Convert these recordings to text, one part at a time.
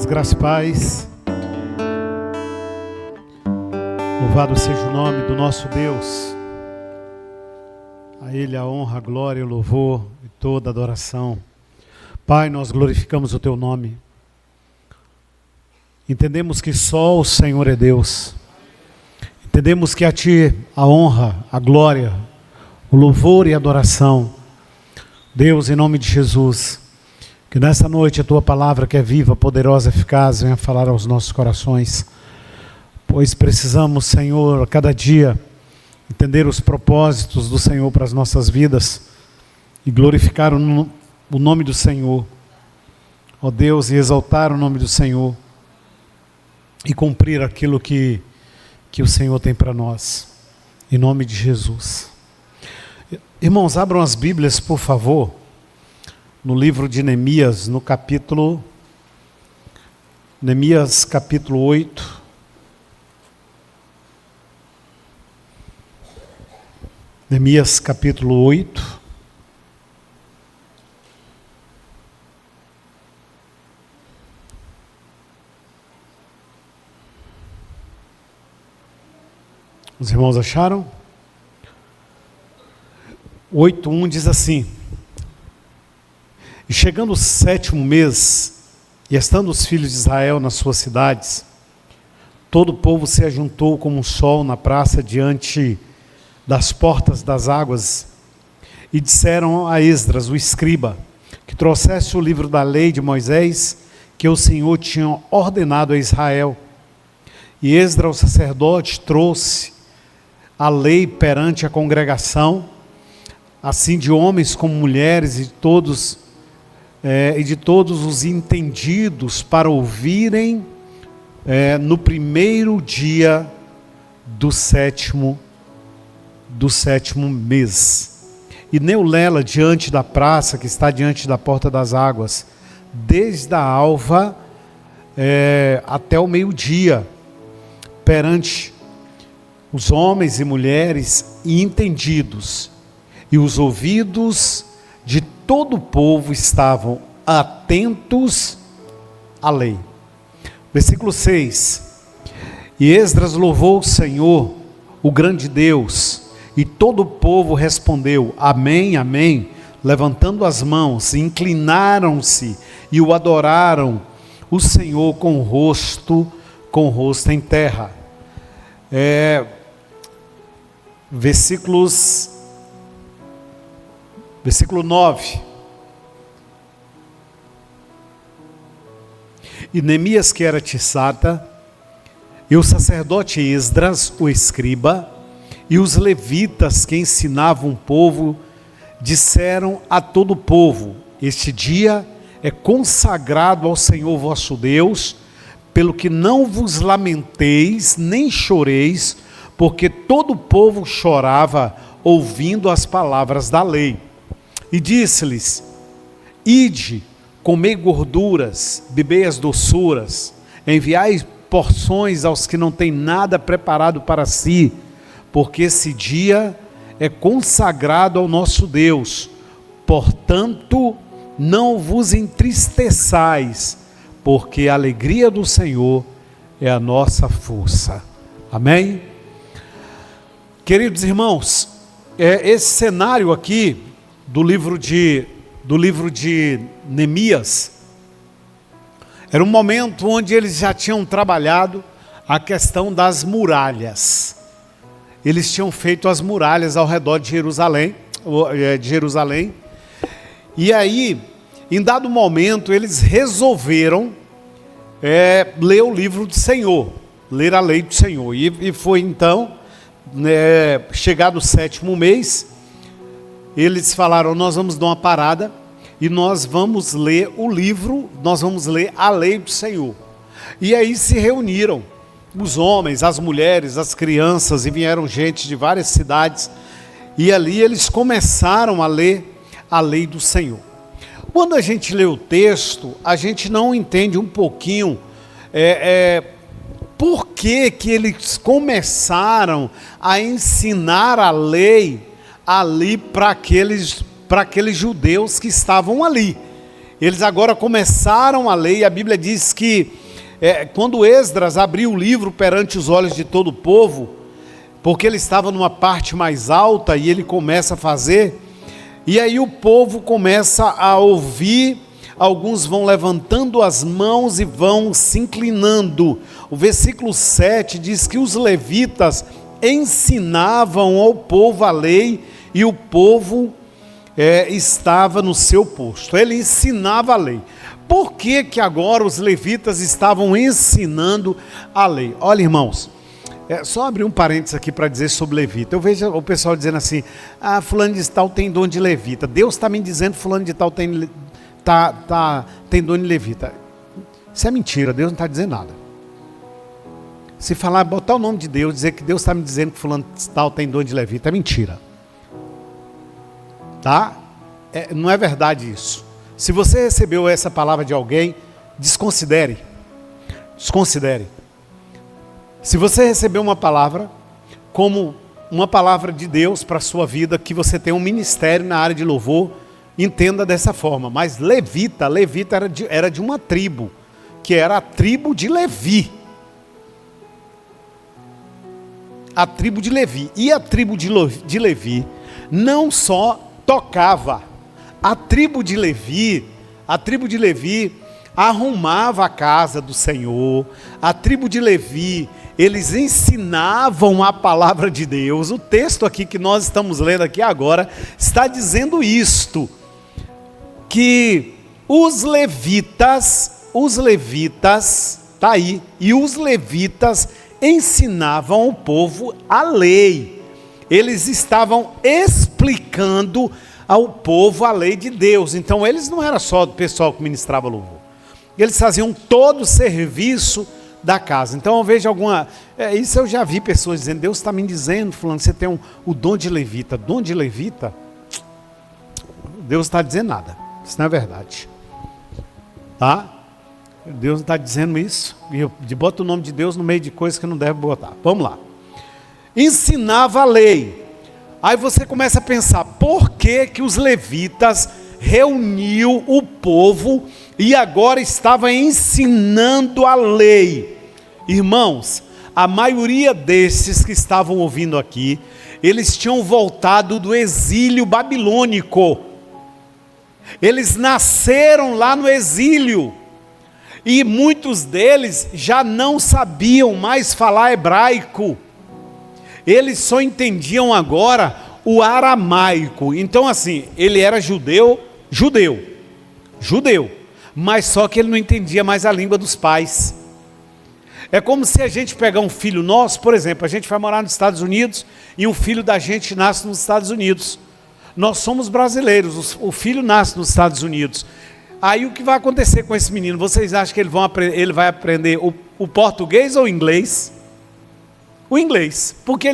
Irmãos, graça e paz. Louvado seja o nome do nosso Deus. A Ele a honra, a glória, o louvor e toda a adoração. Pai, nós glorificamos o Teu nome. Entendemos que só o Senhor é Deus. Entendemos que a Ti a honra, a glória, o louvor e a adoração. Deus, em nome de Jesus, que nessa noite a Tua palavra, que é viva, poderosa, eficaz, venha falar aos nossos corações. Pois precisamos, Senhor, a cada dia entender os propósitos do Senhor para as nossas vidas e glorificar o nome do Senhor, ó Deus, e exaltar o nome do Senhor e cumprir aquilo que o Senhor tem para nós, em nome de Jesus. Irmãos, abram as Bíblias, por favor, no livro de Neemias, Neemias capítulo 8. Neemias capítulo 8. Os irmãos acharam? 8:1 diz assim: E chegando o 7º mês, e estando os filhos de Israel nas suas cidades, todo o povo se ajuntou como um sol na praça diante das portas das águas, e disseram a Esdras, o escriba, que trouxesse o livro da lei de Moisés, que o Senhor tinha ordenado a Israel. E Esdras, o sacerdote, trouxe a lei perante a congregação, assim de homens como mulheres, e de todos os entendidos, para ouvirem no primeiro dia do sétimo mês. E Neulela diante da praça, que está diante da porta das águas, desde a alva até o meio-dia, perante os homens e mulheres entendidos, e os ouvidos de todo o povo estavam atentos à lei. Versículo 6. E Esdras louvou o Senhor, o grande Deus, e todo o povo respondeu, amém, amém, levantando as mãos, inclinaram-se e o adoraram, o Senhor com o rosto em terra. Versículo 9. E Neemias, que era tirsata, e o sacerdote Esdras, o escriba, e os levitas que ensinavam o povo, disseram a todo o povo, este dia é consagrado ao Senhor vosso Deus, pelo que não vos lamenteis, nem choreis, porque todo o povo chorava, ouvindo as palavras da lei. E disse-lhes, ide, comei gorduras, bebei as doçuras, enviai porções aos que não têm nada preparado para si, porque esse dia é consagrado ao nosso Deus. Portanto, não vos entristeçais, porque a alegria do Senhor é a nossa força. Amém? Queridos irmãos, esse cenário aqui do livro de Neemias era um momento onde eles já tinham trabalhado a questão das muralhas. Eles tinham feito as muralhas ao redor de Jerusalém, e aí, em dado momento, eles resolveram ler o livro do Senhor, ler a lei do Senhor. E foi então, chegado o 7º mês, eles falaram, nós vamos dar uma parada e nós vamos ler o livro, nós vamos ler a lei do Senhor. E aí se reuniram os homens, as mulheres, as crianças, e vieram gente de várias cidades, e ali eles começaram a ler a lei do Senhor. Quando a gente lê o texto, a gente não entende um pouquinho por que eles começaram a ensinar a lei ali para aqueles judeus que estavam ali. Eles agora começaram a ler, e a Bíblia diz que quando Esdras abriu o livro perante os olhos de todo o povo, porque ele estava numa parte mais alta e ele começa a fazer, e aí o povo começa a ouvir, alguns vão levantando as mãos e vão se inclinando. O versículo 7 diz que os levitas ensinavam ao povo a lei e o povo estava no seu posto. Ele ensinava a lei. Por que agora os levitas estavam ensinando a lei? Olha, irmãos, só abrir um parênteses aqui para dizer sobre levita. Eu vejo o pessoal dizendo assim, fulano de tal tem dom de levita. Deus está me dizendo que fulano de tal tem dom de levita. Isso é mentira, Deus não está dizendo nada. Se falar, botar o nome de Deus, dizer que Deus está me dizendo que fulano de tal tem dom de levita, é mentira. Tá? Não é verdade isso. Se você recebeu essa palavra de alguém, desconsidere. Desconsidere. Se você recebeu uma palavra, como uma palavra de Deus para a sua vida, que você tem um ministério na área de louvor, entenda dessa forma. Mas levita era de uma tribo, que era a tribo de Levi. A tribo de Levi. E a tribo de Levi não só tocava. A tribo de Levi arrumava a casa do Senhor. A tribo de Levi, eles ensinavam a palavra de Deus. O texto aqui que nós estamos lendo aqui agora está dizendo isto, que os levitas, tá aí, e os levitas ensinavam o povo a lei. Eles estavam explicando ao povo a lei de Deus. Então eles não eram só do pessoal que ministrava louvor. Eles faziam todo o serviço da casa. Então eu vejo isso eu já vi pessoas dizendo, Deus está me dizendo, fulano, você tem o dom de levita. Dom de levita? Deus não está dizendo nada. Isso não é verdade. Tá? Deus não está dizendo isso. E bota o nome de Deus no meio de coisas que não deve botar. Vamos lá. Ensinava a lei. Aí você começa a pensar, por que os levitas reuniu o povo e agora estava ensinando a lei? Irmãos, a maioria desses que estavam ouvindo aqui, eles tinham voltado do exílio babilônico. Eles nasceram lá no exílio. E muitos deles já não sabiam mais falar hebraico. Eles só entendiam agora o aramaico. Então assim, ele era judeu, mas só que ele não entendia mais a língua dos pais. É como se a gente pegar um filho nosso, por exemplo, a gente vai morar nos Estados Unidos e um filho da gente nasce nos Estados Unidos. Nós somos brasileiros, o filho nasce nos Estados Unidos. Aí o que vai acontecer com esse menino? Vocês acham que ele vai aprender o português ou o inglês? O inglês, porque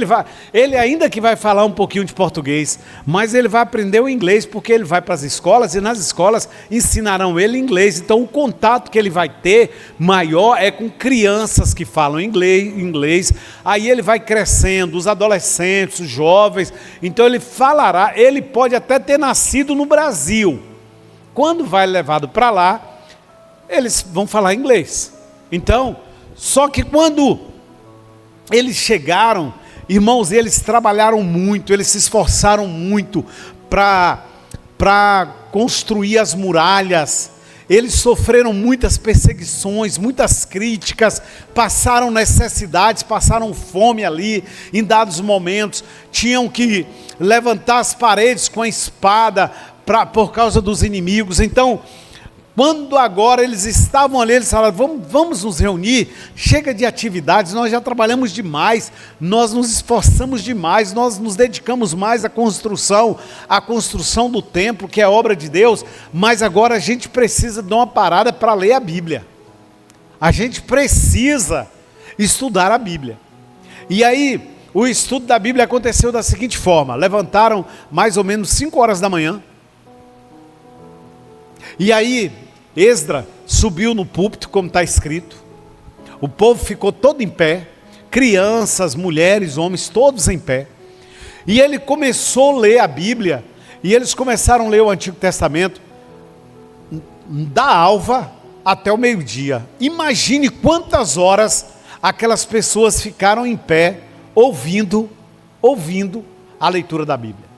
ele ainda que vai falar um pouquinho de português, mas ele vai aprender o inglês porque ele vai para as escolas e nas escolas ensinarão ele inglês. Então o contato que ele vai ter maior é com crianças que falam inglês. Aí ele vai crescendo, os adolescentes, os jovens, então ele falará, ele pode até ter nascido no Brasil. Quando vai levado para lá, eles vão falar inglês. Então, só que quando eles chegaram, irmãos, eles trabalharam muito, eles se esforçaram muito para construir as muralhas. Eles sofreram muitas perseguições, muitas críticas, passaram necessidades, passaram fome ali, em dados momentos, tinham que levantar as paredes com a espada por causa dos inimigos. Então, quando agora eles estavam ali, eles falaram, vamos nos reunir, chega de atividades, nós já trabalhamos demais, nós nos esforçamos demais, nós nos dedicamos mais à construção do templo, que é a obra de Deus, mas agora a gente precisa de uma parada para ler a Bíblia. A gente precisa estudar a Bíblia. E aí, o estudo da Bíblia aconteceu da seguinte forma, levantaram mais ou menos 5 horas da manhã, e aí, Esdras subiu no púlpito, como está escrito. O povo ficou todo em pé. Crianças, mulheres, homens, todos em pé. E ele começou a ler a Bíblia. E eles começaram a ler o Antigo Testamento. da alva até o meio-dia. Imagine quantas horas aquelas pessoas ficaram em pé, ouvindo a leitura da Bíblia.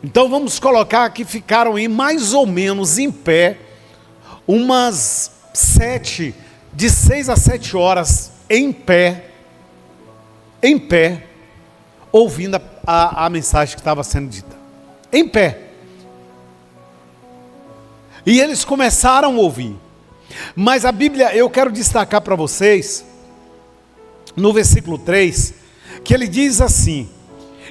Então vamos colocar que ficaram aí mais ou menos em pé, de 6 a 7 horas em pé, ouvindo a mensagem que estava sendo dita. Em pé. E eles começaram a ouvir. Mas a Bíblia, eu quero destacar para vocês, no versículo 3, que ele diz assim: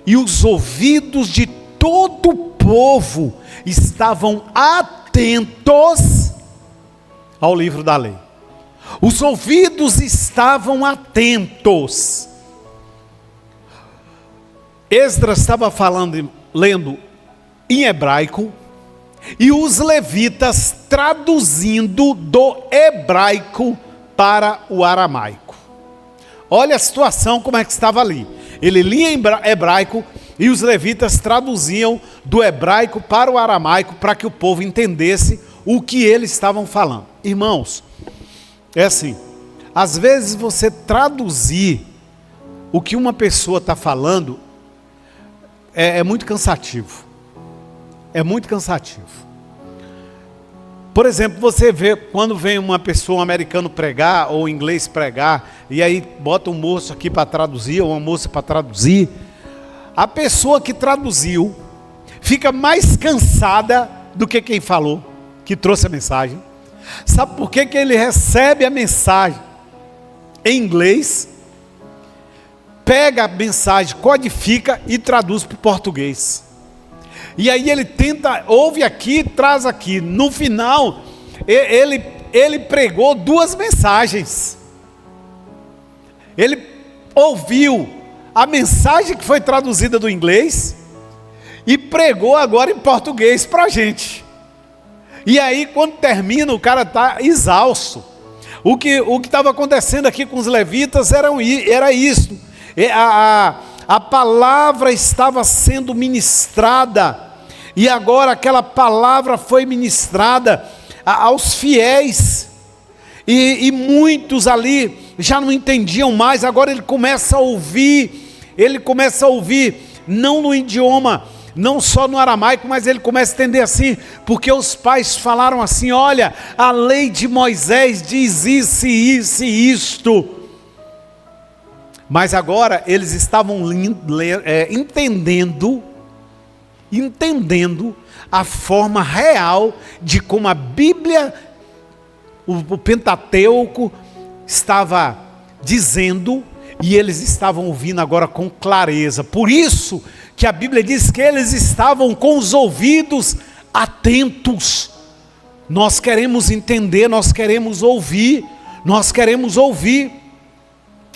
e os ouvidos de todo o povo estavam atentos ao livro da lei. Os ouvidos estavam atentos. Esdras estava lendo em hebraico, e os levitas traduzindo do hebraico para o aramaico. Olha a situação como é que estava ali. Ele lia em hebraico e os levitas traduziam do hebraico para o aramaico para que o povo entendesse o que eles estavam falando. Irmãos, é assim, às vezes você traduzir o que uma pessoa está falando é muito cansativo. É muito cansativo. Por exemplo, você vê quando vem uma pessoa, um americano pregar, ou um inglês pregar, e aí bota um moço aqui para traduzir, ou uma moça para traduzir. A pessoa que traduziu fica mais cansada do que quem falou, que trouxe a mensagem. Sabe por que ele recebe a mensagem em inglês, pega a mensagem, codifica e traduz para o português? E aí ele tenta, ouve aqui, traz aqui. No final, ele pregou 2 mensagens. Ele ouviu a mensagem que foi traduzida do inglês e pregou agora em português para a gente. E aí, quando termina, o cara está exausto. O que estava acontecendo aqui com os levitas era isso. A palavra estava sendo ministrada, e agora aquela palavra foi ministrada aos fiéis, e muitos ali já não entendiam mais. Agora ele começa a ouvir, não no idioma, não só no aramaico, mas ele começa a entender assim, porque os pais falaram assim: olha, a lei de Moisés diz isso, isso e isto. Mas agora eles estavam entendendo a forma real de como a Bíblia, o Pentateuco, estava dizendo, e eles estavam ouvindo agora com clareza. Por isso que a Bíblia diz que eles estavam com os ouvidos atentos. Nós queremos entender, nós queremos ouvir.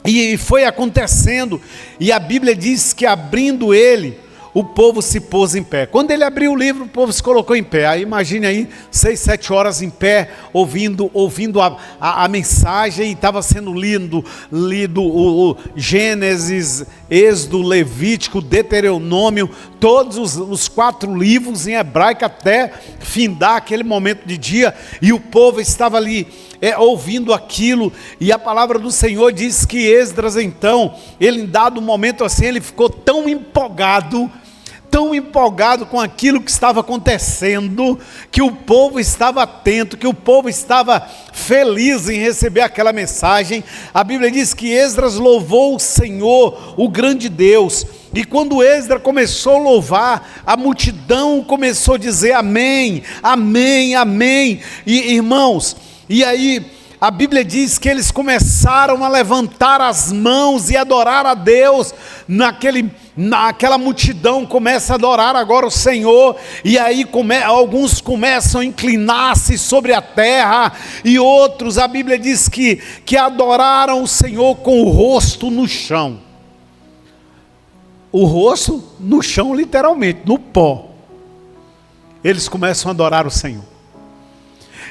E foi acontecendo, e a Bíblia diz que abrindo ele, o povo se pôs em pé. Quando ele abriu o livro, o povo se colocou em pé. Aí imagine aí, 6, 7 horas em pé, ouvindo a mensagem, e estava sendo lido o Gênesis, Êxodo, Levítico, Deuteronômio, todos os 4 livros em hebraico, até findar aquele momento de dia, e o povo estava ali ouvindo aquilo. E a palavra do Senhor diz que Esdras, então, ele em dado momento assim, ele ficou tão empolgado com aquilo que estava acontecendo, que o povo estava atento, que o povo estava feliz em receber aquela mensagem. A Bíblia diz que Esdras louvou o Senhor, o grande Deus, e quando Esdras começou a louvar, a multidão começou a dizer amém, amém, amém. E irmãos, e aí a Bíblia diz que eles começaram a levantar as mãos e adorar a Deus. Naquela multidão começa a adorar agora o Senhor, e aí alguns começam a inclinar-se sobre a terra, e outros, a Bíblia diz que adoraram o Senhor com o rosto no chão. O rosto no chão, literalmente, no pó. Eles começam a adorar o Senhor.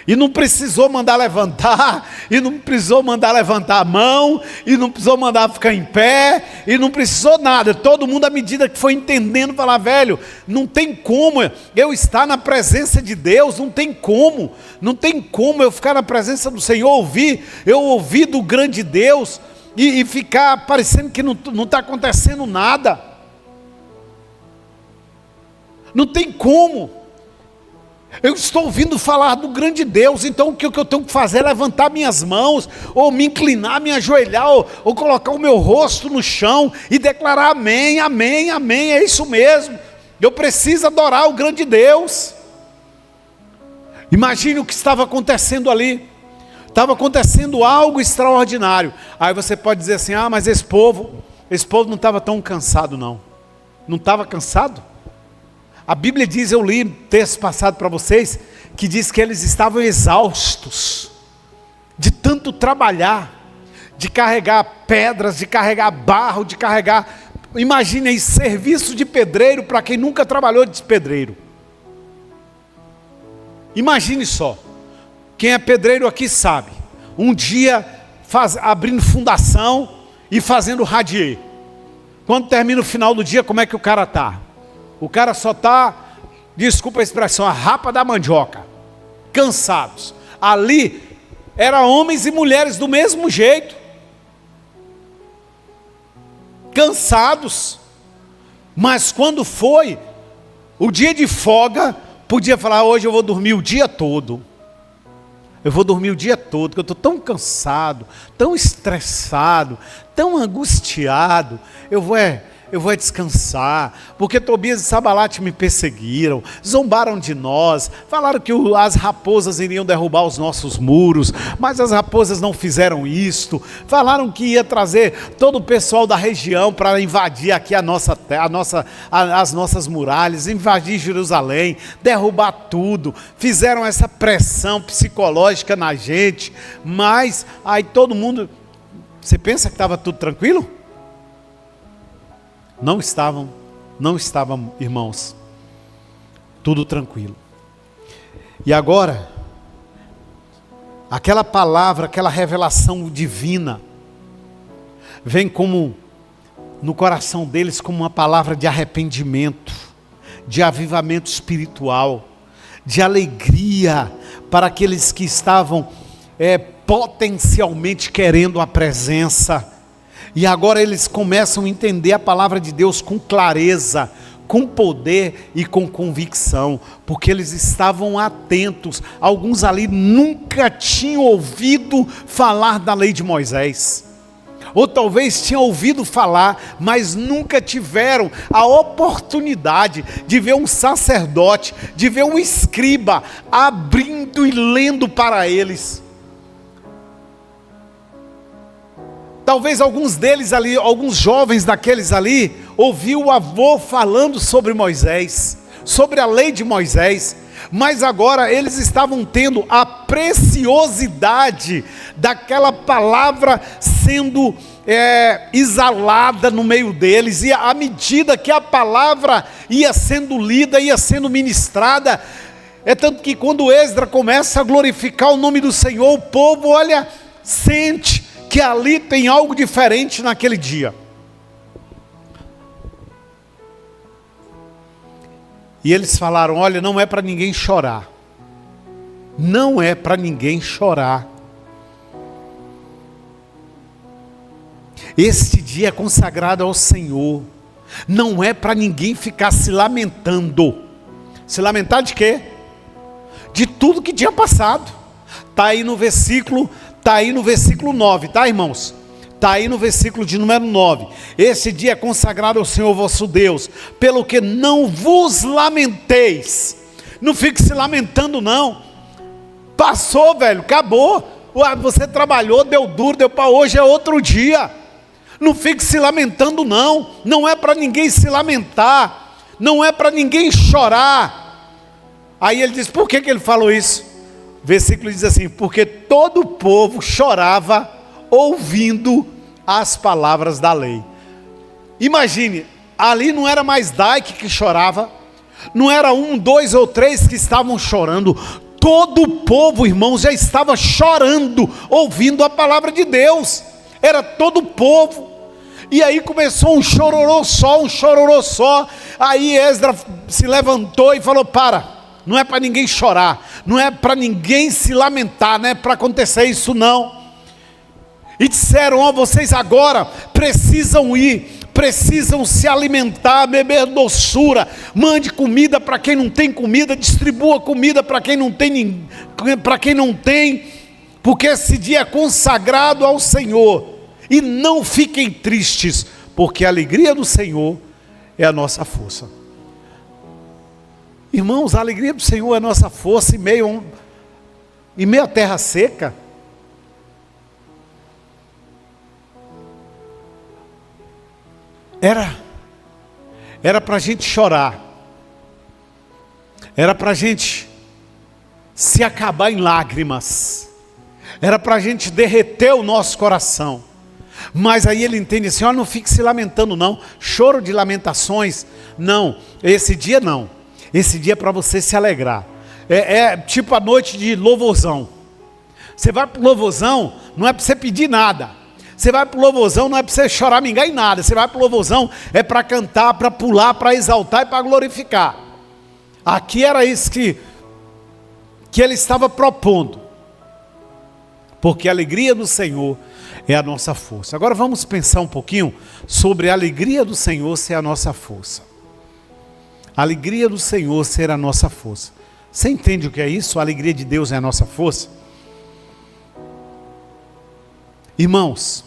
E não precisou mandar levantar, e não precisou mandar levantar a mão, e não precisou mandar ficar em pé, e não precisou nada. Todo mundo, à medida que foi entendendo, falar: velho, não tem como eu estar na presença de Deus, não tem como eu ficar na presença do Senhor, eu ouvir do grande Deus, e ficar parecendo que não está acontecendo nada. Não tem como. Eu estou ouvindo falar do grande Deus, então o que eu tenho que fazer é levantar minhas mãos, ou me inclinar, me ajoelhar, ou colocar o meu rosto no chão e declarar amém, amém, amém, é isso mesmo. Eu preciso adorar o grande Deus. Imagine o que estava acontecendo ali. Estava acontecendo algo extraordinário. Aí você pode dizer assim: ah, mas esse povo não estava tão cansado não. Não estava cansado? A Bíblia diz, eu li texto passado para vocês, que diz que eles estavam exaustos, de tanto trabalhar, de carregar pedras, de carregar barro, de carregar, imagine aí, serviço de pedreiro, para quem nunca trabalhou de pedreiro. Imagine só, quem é pedreiro aqui sabe, um dia abrindo fundação e fazendo radier. Quando termina o final do dia, como é que o cara está? O cara só está, desculpa a expressão, a rapa da mandioca, cansados. Ali, eram homens e mulheres do mesmo jeito, cansados, mas quando foi o dia de folga, podia falar: hoje eu vou dormir o dia todo. Eu vou dormir o dia todo, porque eu estou tão cansado, tão estressado, tão angustiado. Eu vou descansar, porque Tobias e Sambalate me perseguiram, zombaram de nós, falaram que as raposas iriam derrubar os nossos muros, mas as raposas não fizeram isto, falaram que ia trazer todo o pessoal da região para invadir aqui as nossas muralhas, invadir Jerusalém, derrubar tudo, fizeram essa pressão psicológica na gente, mas aí todo mundo, você pensa que estava tudo tranquilo? Não estavam, irmãos, tudo tranquilo. E agora, aquela palavra, aquela revelação divina, vem como, no coração deles, como uma palavra de arrependimento, de avivamento espiritual, de alegria, para aqueles que estavam potencialmente querendo a presença. E agora eles começam a entender a palavra de Deus com clareza, com poder e com convicção, porque eles estavam atentos. Alguns ali nunca tinham ouvido falar da lei de Moisés, ou talvez tinham ouvido falar, mas nunca tiveram a oportunidade de ver um sacerdote, de ver um escriba abrindo e lendo para eles. Talvez alguns deles ali, alguns jovens daqueles ali, ouviu o avô falando sobre Moisés, sobre a lei de Moisés, mas agora eles estavam tendo a preciosidade daquela palavra sendo exalada no meio deles, e à medida que a palavra ia sendo lida, ia sendo ministrada, é tanto que quando Esdras começa a glorificar o nome do Senhor, o povo, olha, sente que ali tem algo diferente naquele dia. E eles falaram: olha, não é para ninguém chorar. Não é para ninguém chorar. Este dia é consagrado ao Senhor. Não é para ninguém ficar se lamentando. Se lamentar de quê? De tudo que tinha passado. Está aí no versículo 9, tá, irmãos? Está aí no versículo de número 9. Esse dia é consagrado ao Senhor vosso Deus, pelo que não vos lamenteis. Não fique se lamentando não. Passou, velho, acabou. Você trabalhou, deu duro, deu para hoje, é outro dia. Não fique se lamentando não. Não é para ninguém se lamentar. Não é para ninguém chorar. Aí ele diz, por que ele falou isso? O versículo diz assim: porque todo o povo chorava ouvindo as palavras da lei. Imagine, ali não era mais Daik que chorava, não era 1, 2 ou 3 que estavam chorando, Todo o povo, irmãos, já estava chorando, ouvindo a palavra de Deus. Era todo o povo. E aí começou um chororô só. Aí Esdras se levantou e falou: não é para ninguém chorar, não é para ninguém se lamentar, não é para acontecer isso não. E disseram: vocês agora precisam ir, precisam se alimentar, beber doçura, mande comida para quem não tem comida, distribua comida para quem não tem, porque esse dia é consagrado ao Senhor. E não fiquem tristes, porque a alegria do Senhor é a nossa força. Irmãos, a alegria do Senhor é a nossa força em meio à terra seca. Era para a gente chorar, era para a gente se acabar em lágrimas, era para a gente derreter o nosso coração. Mas aí ele entende assim: não fique se lamentando não, choro de lamentações, não, esse dia não, esse dia é para você se alegrar. É tipo a noite de louvorzão. Você vai para o louvorzão, não é para você pedir nada. Você vai para o louvorzão, não é para você chorar, mingar em nada. Você vai para o louvorzão, é para cantar, para pular, para exaltar e para glorificar. Aqui era isso que ele estava propondo. Porque a alegria do Senhor é a nossa força. Agora vamos pensar um pouquinho sobre a alegria do Senhor ser a nossa força. A alegria do Senhor ser a nossa força. Você entende o que é isso? A alegria de Deus é a nossa força? Irmãos,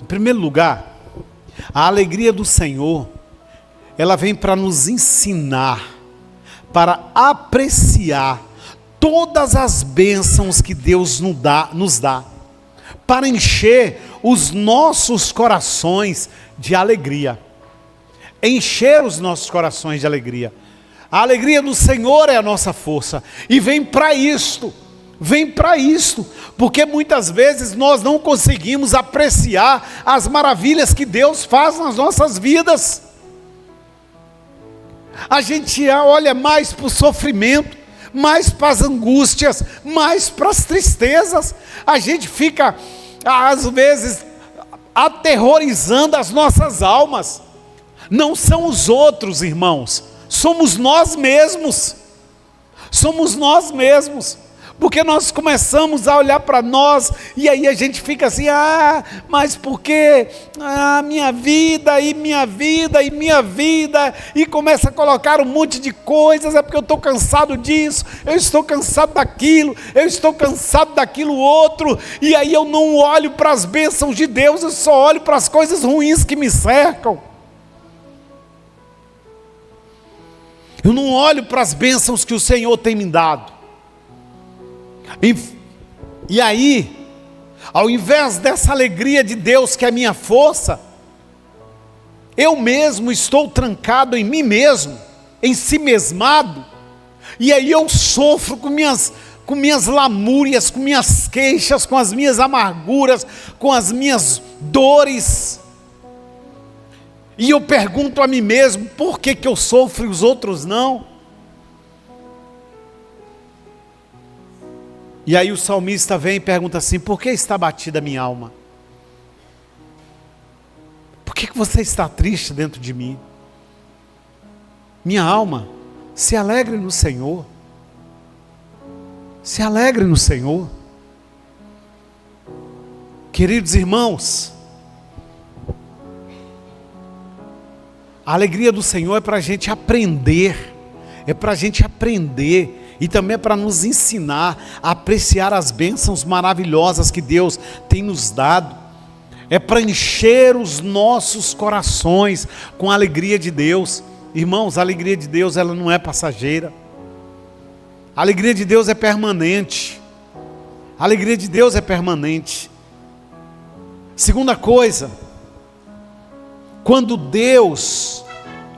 em primeiro lugar, a alegria do Senhor, ela vem para nos ensinar, para apreciar todas as bênçãos que Deus nos dá, para encher os nossos corações de alegria. Encher os nossos corações de alegria. A alegria do Senhor é a nossa força, e vem para isto. Porque muitas vezes nós não conseguimos apreciar as maravilhas que Deus faz nas nossas vidas. A gente olha mais para o sofrimento, mais para as angústias, mais para as tristezas. A gente fica, às vezes, aterrorizando as nossas almas. Não são os outros, irmãos, somos nós mesmos. Porque nós começamos a olhar para nós, e aí a gente fica assim: mas por quê? Minha vida, e começa a colocar um monte de coisas. É porque eu estou cansado disso, eu estou cansado daquilo, eu estou cansado daquilo outro, e aí eu não olho para as bênçãos de Deus, eu só olho para as coisas ruins que me cercam. Eu não olho para as bênçãos que o Senhor tem me dado. E aí, ao invés dessa alegria de Deus que é minha força, eu mesmo estou trancado em mim mesmo, em si mesmado, e aí eu sofro com minhas lamúrias, com minhas queixas, com as minhas amarguras, com as minhas dores. E eu pergunto a mim mesmo: por que eu sofro e os outros não? E aí o salmista vem e pergunta assim: por que está batida a minha alma? Por que você está triste dentro de mim? Minha alma, se alegre no Senhor. Se alegre no Senhor. Queridos irmãos, a alegria do Senhor é para a gente aprender. E também é para nos ensinar a apreciar as bênçãos maravilhosas que Deus tem nos dado. É para encher os nossos corações com a alegria de Deus. Irmãos, a alegria de Deus, ela não é passageira. A alegria de Deus é permanente. A alegria de Deus é permanente. Segunda coisa, quando Deus,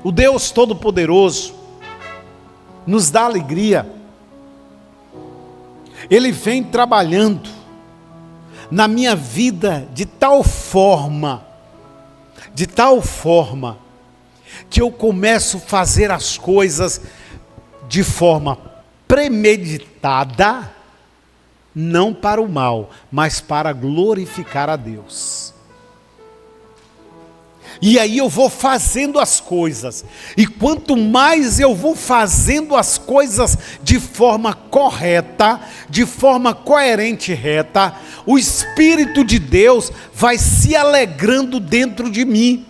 o Deus Todo-Poderoso, nos dá alegria, Ele vem trabalhando na minha vida de tal forma, que eu começo a fazer as coisas de forma premeditada, não para o mal, mas para glorificar a Deus. E aí eu vou fazendo as coisas, e quanto mais eu vou fazendo as coisas de forma correta, de forma coerente e reta, o Espírito de Deus vai se alegrando dentro de mim.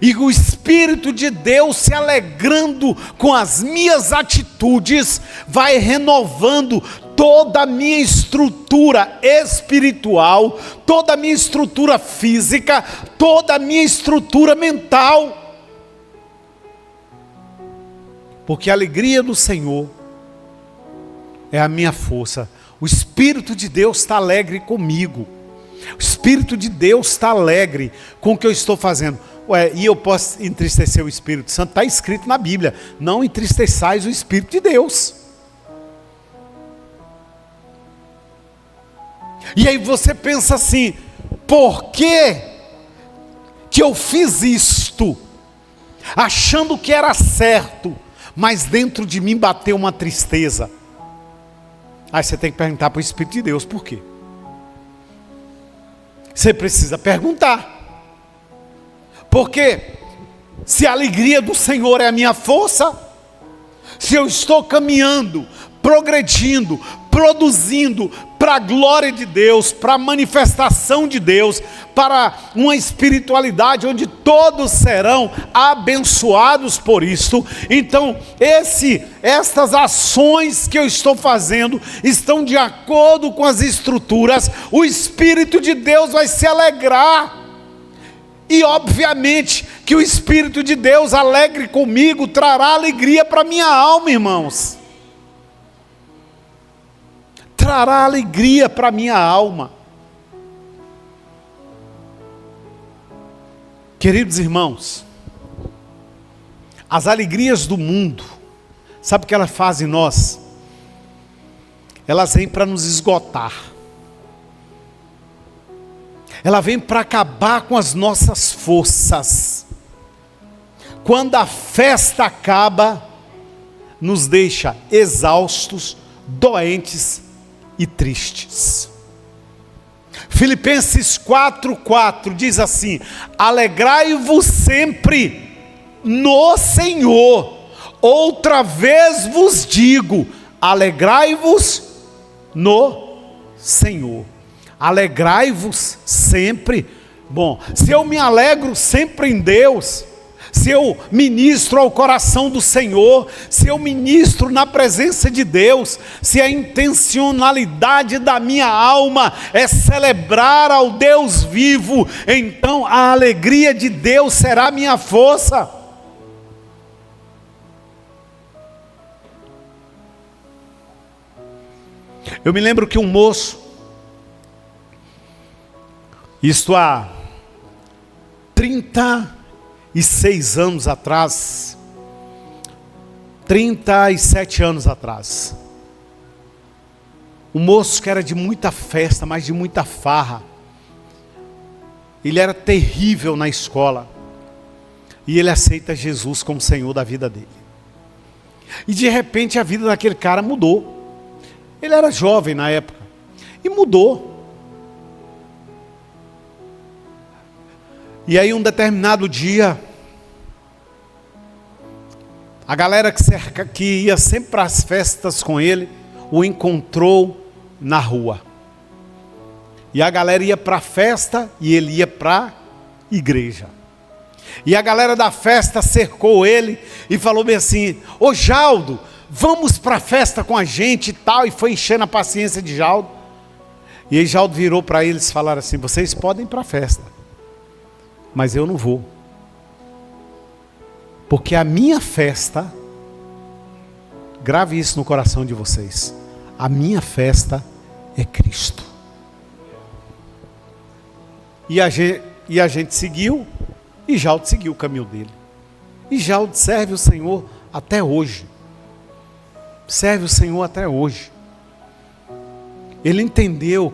E o Espírito de Deus se alegrando com as minhas atitudes, vai renovando toda a minha estrutura espiritual, toda a minha estrutura física, toda a minha estrutura mental. Porque a alegria do Senhor é a minha força. O Espírito de Deus está alegre comigo. O Espírito de Deus está alegre com o que eu estou fazendo. Ué, e eu posso entristecer o Espírito Santo? Está escrito na Bíblia: não entristeçais o Espírito de Deus. E aí você pensa assim: por que eu fiz isto? Achando que era certo, mas dentro de mim bateu uma tristeza. Aí você tem que perguntar para o Espírito de Deus: por quê? Você precisa perguntar. Porque se a alegria do Senhor é a minha força, se eu estou caminhando, progredindo, produzindo para a glória de Deus, para a manifestação de Deus, para uma espiritualidade onde todos serão abençoados por isso, então estas ações que eu estou fazendo estão de acordo com as estruturas, o Espírito de Deus vai se alegrar. E obviamente que o Espírito de Deus alegre comigo trará alegria para minha alma, irmãos. Trará alegria para minha alma. Queridos irmãos, as alegrias do mundo, sabe o que elas fazem em nós? Elas vêm para nos esgotar. Ela vem para acabar com as nossas forças. Quando a festa acaba, nos deixa exaustos, doentes e tristes. Filipenses 4:4 diz assim: alegrai-vos sempre no Senhor. Outra vez vos digo, alegrai-vos no Senhor. Alegrai-vos sempre. Bom, se eu me alegro sempre em Deus, se eu ministro ao coração do Senhor, se eu ministro na presença de Deus, se a intencionalidade da minha alma é celebrar ao Deus vivo, então a alegria de Deus será minha força. Eu me lembro que um moço, isto há 36 anos atrás, 37 anos atrás, um moço que era de muita festa, mas de muita farra, ele era terrível na escola, e ele aceita Jesus como Senhor da vida dele, e de repente a vida daquele cara mudou. Ele era jovem na época, e mudou. E aí um determinado dia, a galera que ia sempre para as festas com ele, o encontrou na rua. E a galera ia para a festa e ele ia para a igreja. E a galera da festa cercou ele e falou bem assim: ô Jaldo, vamos para a festa com a gente e tal. E foi enchendo a paciência de Jaldo. E aí Jaldo virou para eles e falaram assim: vocês podem ir para a festa, mas eu não vou, porque a minha festa, grave isso no coração de vocês, a minha festa é Cristo. E a gente seguiu, e Jaldo seguiu o caminho dele, e Jaldo serve o Senhor até hoje, serve o Senhor até hoje. Ele entendeu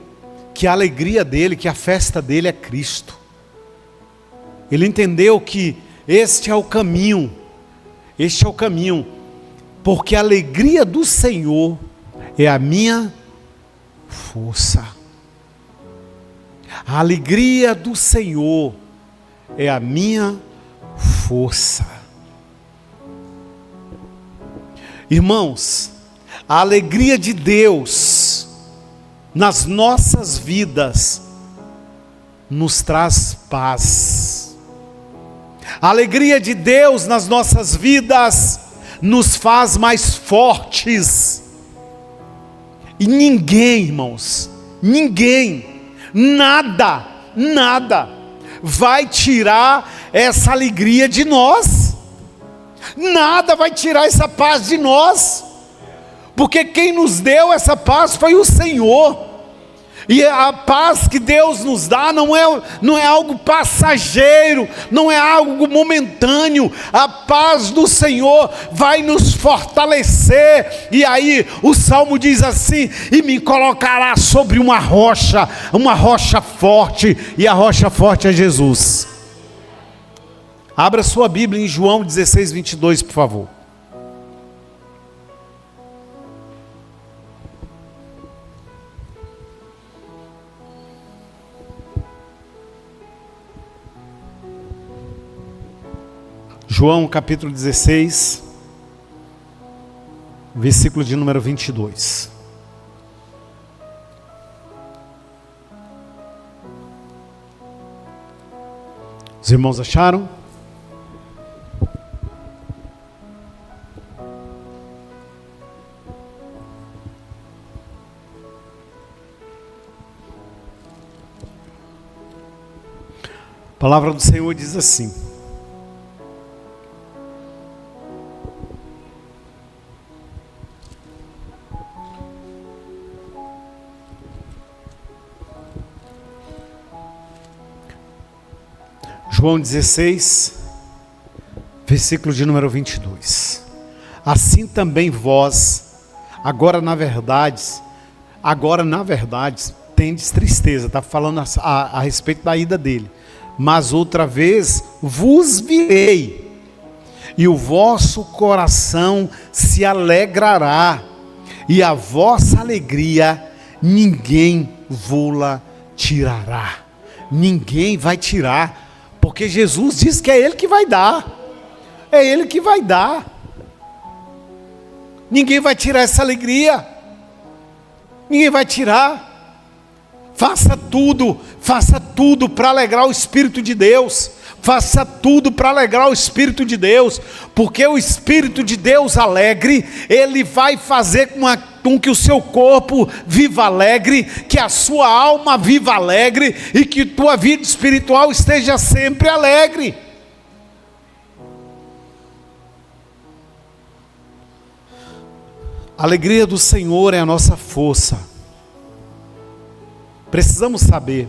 que a alegria dele, que a festa dele é Cristo. Ele entendeu que este é o caminho, porque a alegria do Senhor é a minha força. A alegria do Senhor é a minha força. Irmãos, a alegria de Deus nas nossas vidas nos traz paz. A alegria de Deus nas nossas vidas nos faz mais fortes. E ninguém, irmãos, ninguém, nada vai tirar essa alegria de nós. Nada vai tirar essa paz de nós. Porque quem nos deu essa paz foi o Senhor. E a paz que Deus nos dá não é algo passageiro, não é algo momentâneo. A paz do Senhor vai nos fortalecer. E aí o Salmo diz assim: e me colocará sobre uma rocha forte, e a rocha forte é Jesus. Abra sua Bíblia em João 16, 22, por favor. João capítulo 16, versículo de número 22. Os irmãos acharam? A palavra do Senhor diz assim: João 16, versículo de número 22. Assim também vós, agora na verdade, tendes tristeza. Está falando a respeito da ida dele. Mas outra vez vos virei, e o vosso coração se alegrará, e a vossa alegria ninguém vô-la tirará. Ninguém vai tirar. Porque Jesus diz que é Ele que vai dar. É Ele que vai dar. Ninguém vai tirar essa alegria. Ninguém vai tirar. Faça tudo para alegrar o Espírito de Deus. Faça tudo para alegrar o Espírito de Deus. Porque o Espírito de Deus alegre, Ele vai fazer com que o seu corpo viva alegre, que a sua alma viva alegre, e que tua vida espiritual esteja sempre alegre. A alegria do Senhor é a nossa força. Precisamos saber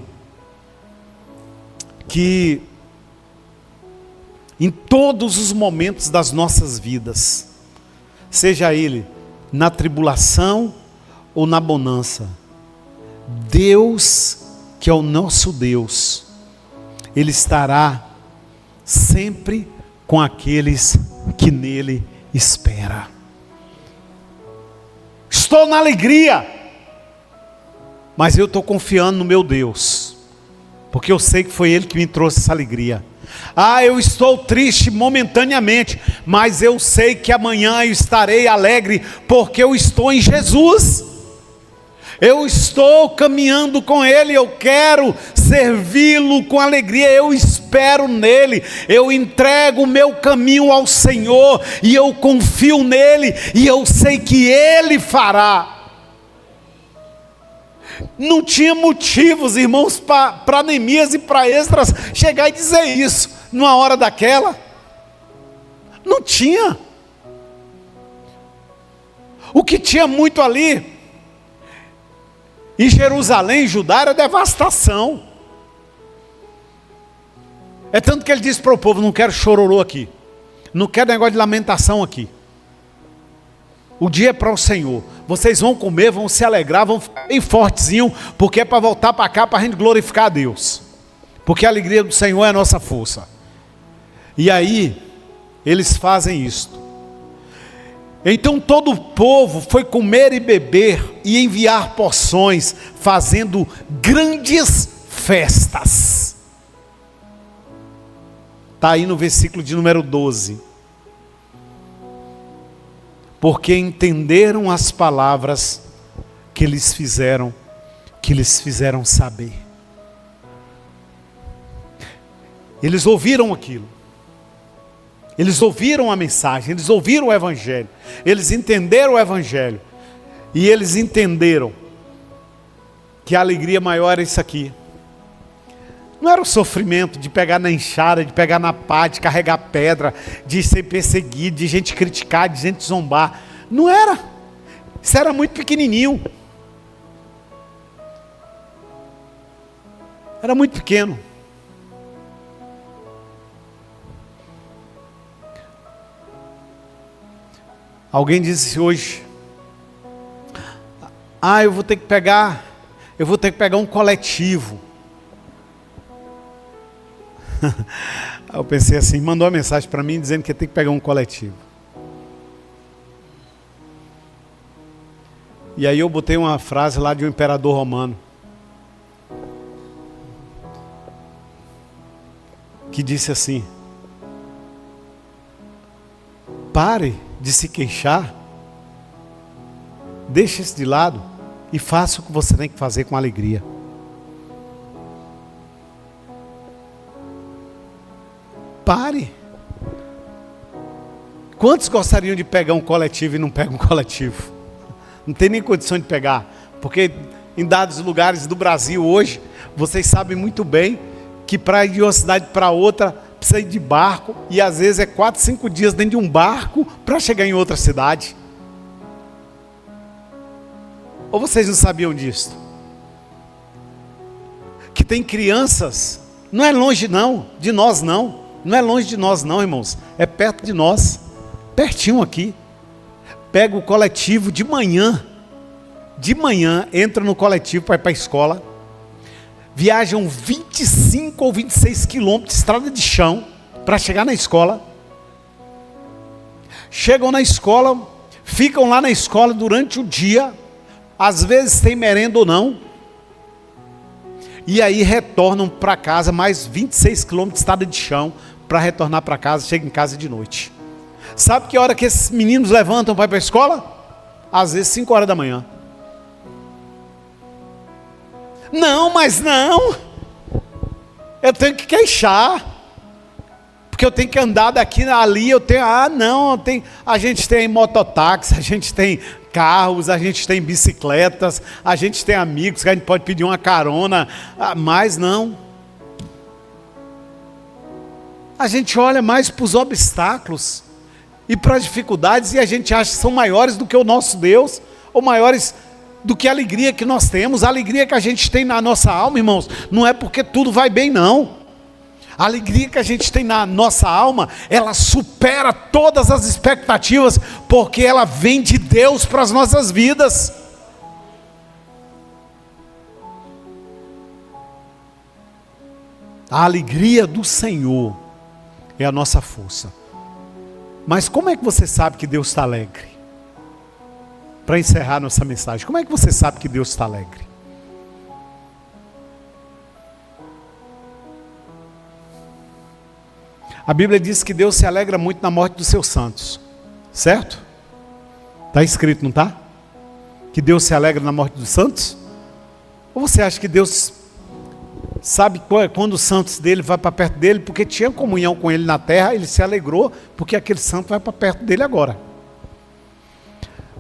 que em todos os momentos das nossas vidas, seja ele na tribulação ou na bonança, Deus, que é o nosso Deus, Ele estará sempre com aqueles que nele esperam. Estou na alegria, mas eu estou confiando no meu Deus, porque eu sei que foi Ele que me trouxe essa alegria. Eu estou triste momentaneamente, mas eu sei que amanhã eu estarei alegre, porque eu estou em Jesus. Eu estou caminhando com Ele, eu quero servi-lo com alegria, eu espero nele, eu entrego o meu caminho ao Senhor, e eu confio nele, e eu sei que Ele fará. Não tinha motivos, irmãos, para Neemias e para Esdras chegar e dizer isso numa hora daquela. Não tinha. O que tinha muito ali em Jerusalém, em Judá, era devastação. É tanto que ele disse para o povo: não quero chororô aqui, não quero negócio de lamentação aqui. O dia é para o Senhor. Vocês vão comer, vão se alegrar, vão ficar bem fortezinho, porque é para voltar para cá, para a gente glorificar a Deus. Porque a alegria do Senhor é a nossa força. E aí, eles fazem isto. Então todo o povo foi comer e beber e enviar porções, fazendo grandes festas. Está aí no versículo de número 12. Porque entenderam as palavras que lhes fizeram saber. Eles ouviram aquilo. Eles ouviram a mensagem, eles ouviram o Evangelho, eles entenderam o Evangelho, e eles entenderam que a alegria maior era isso aqui. Não era o sofrimento de pegar na enxada, de pegar na pá, de carregar pedra, de ser perseguido, de gente criticar, de gente zombar. Não era. Isso era muito pequenininho. Era muito pequeno. Alguém disse hoje: eu vou ter que pegar um coletivo. Eu pensei assim, mandou uma mensagem para mim dizendo que ia ter que pegar um coletivo. E aí eu botei uma frase lá de um imperador romano, que disse assim: pare de se queixar, deixe isso de lado e faça o que você tem que fazer com alegria. Pare. Quantos gostariam de pegar um coletivo e não pegam um coletivo? Não tem nem condição de pegar, porque em dados lugares do Brasil hoje, vocês sabem muito bem que para ir de uma cidade para outra precisa ir de barco, e às vezes é 4, 5 dias dentro de um barco para chegar em outra cidade. Ou vocês não sabiam disso? Que tem crianças, não é longe não, de nós não. Não é longe de nós não, irmãos. É perto de nós. Pertinho aqui. Pega o coletivo de manhã. De manhã, entra no coletivo para ir para a escola. Viajam 25 ou 26 quilômetros de estrada de chão para chegar na escola. Chegam na escola, ficam lá na escola durante o dia. Às vezes tem merenda ou não. E aí retornam para casa mais 26 quilômetros de estrada de chão para retornar para casa, chega em casa de noite. Sabe que hora que esses meninos levantam para ir para a escola? Às vezes 5 horas da manhã. Não, mas não. Eu tenho que queixar. Porque eu tenho que andar daqui ali, eu tenho... a gente tem mototáxi, a gente tem carros, a gente tem bicicletas, a gente tem amigos que a gente pode pedir uma carona, mas não. A gente olha mais para os obstáculos e para as dificuldades e a gente acha que são maiores do que o nosso Deus, ou maiores do que a alegria que nós temos. A alegria que a gente tem na nossa alma, irmãos, não é porque tudo vai bem, não. A alegria que a gente tem na nossa alma, ela supera todas as expectativas, porque ela vem de Deus para as nossas vidas. A alegria do Senhor é a nossa força. Mas como é que você sabe que Deus está alegre? Para encerrar nossa mensagem, como é que você sabe que Deus está alegre? A Bíblia diz que Deus se alegra muito na morte dos seus santos, certo? Está escrito, não está? Que Deus se alegra na morte dos santos? Ou você acha que Deus sabe quando os santos dele vai para perto dele, porque tinha comunhão com ele na terra, ele se alegrou, porque aquele santo vai para perto dele agora?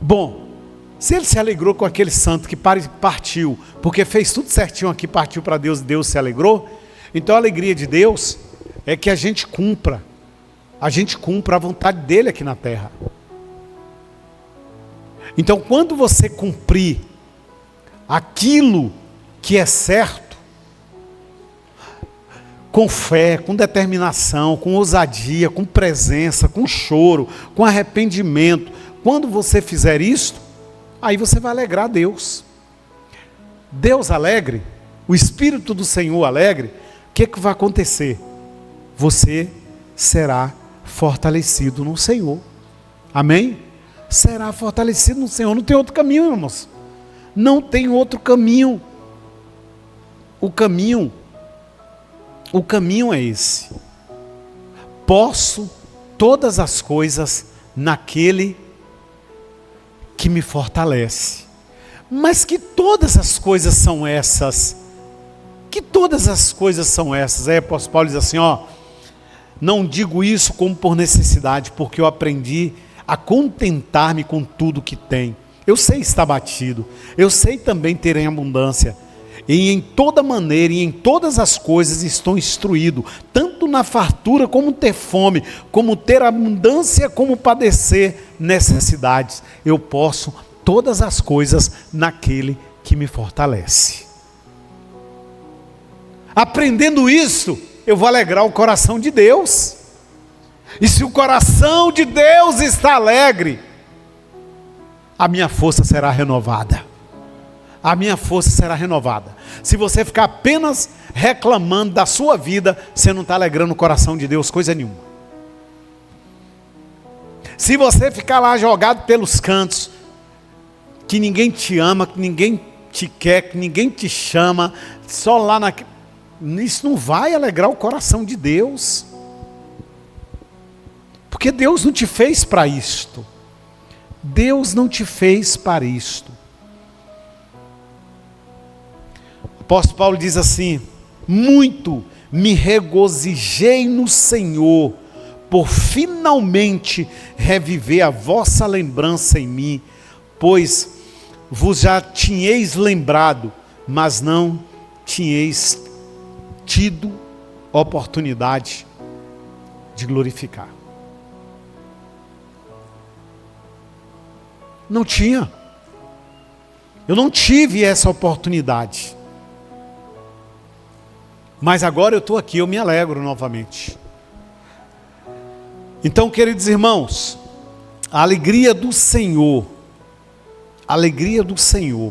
Bom, se ele se alegrou com aquele santo que partiu, porque fez tudo certinho aqui, partiu para Deus, Deus se alegrou, então a alegria de Deus é que a gente cumpra a vontade dele aqui na terra. Então quando você cumprir aquilo que é certo, com fé, com determinação, com ousadia, com presença, com choro, com arrependimento, quando você fizer isso, aí você vai alegrar Deus. Deus alegre, o Espírito do Senhor alegre, o que vai acontecer? Você será fortalecido no Senhor. Amém? será fortalecido no Senhor. Não tem outro caminho, irmãos. Não tem outro caminho. O caminho é esse. Posso todas as coisas naquele que me fortalece. Mas que todas as coisas são essas? Que todas as coisas são essas? Aí o apóstolo Paulo diz assim, não digo isso como por necessidade, porque eu aprendi a contentar-me com tudo que tenho. Eu sei estar batido, eu sei também ter em abundância, e em toda maneira e em todas as coisas estou instruído, tanto na fartura como ter fome, como ter abundância, como padecer necessidades. Eu posso todas as coisas naquele que me fortalece. Aprendendo isso, eu vou alegrar o coração de Deus. E se o coração de Deus está alegre, a minha força será renovada. A minha força será renovada. Se você ficar apenas reclamando da sua vida, você não está alegrando o coração de Deus, coisa nenhuma. Se você ficar lá jogado pelos cantos, que ninguém te ama, que ninguém te quer, que ninguém te chama, só lá isso não vai alegrar o coração de Deus. Porque Deus não te fez para isto. Deus não te fez para isto. O apóstolo Paulo diz assim: muito me regozijei no Senhor, por finalmente reviver a vossa lembrança em mim, pois vos já tinhais lembrado, mas não tinhais tido oportunidade de glorificar. Não tinha. Eu não tive essa oportunidade. Mas agora eu estou aqui, eu me alegro novamente. Então, queridos irmãos, a alegria do Senhor,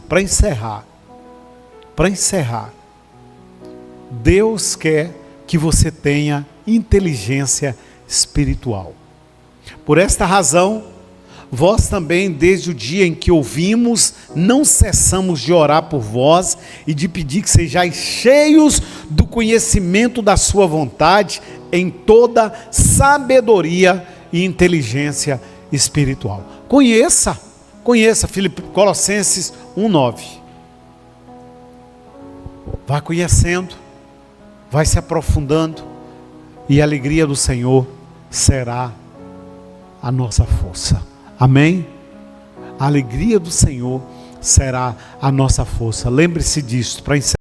para encerrar, Deus quer que você tenha inteligência espiritual. Por esta razão, vós também, desde o dia em que ouvimos, não cessamos de orar por vós e de pedir que sejais cheios do conhecimento da sua vontade, em toda sabedoria e inteligência espiritual. Conheça Colossenses 1:9. Vá conhecendo, vai se aprofundando, e a alegria do Senhor será a nossa força. Amém? A alegria do Senhor será a nossa força. Lembre-se disso, para encerrar.